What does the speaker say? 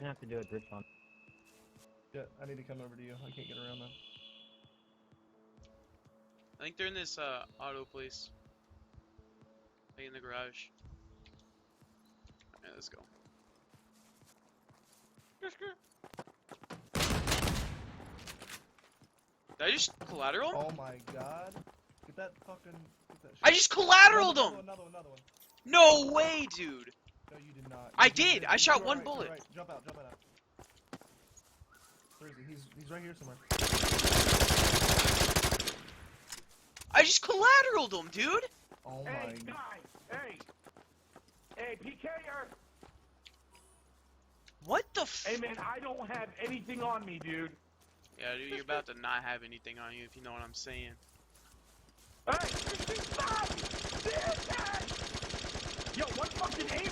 gonna have to do a drift on. Yeah, I need to come over to you. I can't get around them. I think they're in this auto place. Like in the garage. Alright, let's go. Did I just collateral? Oh my god. Get that fucking... Get that shit. I just collateraled him! Another one. No way, dude! No, you did not. I You did! I shot one Right, bullet. right. Jump out. Where is he? He's right here somewhere. I just collateraled him, dude! Oh my... Hey, guys! Hey, PKer! What the f- Hey, man, I don't have anything on me, dude. Yeah, dude, you're about to not have anything on you if you know what I'm saying. Hey, stop! Yo, what fucking aim?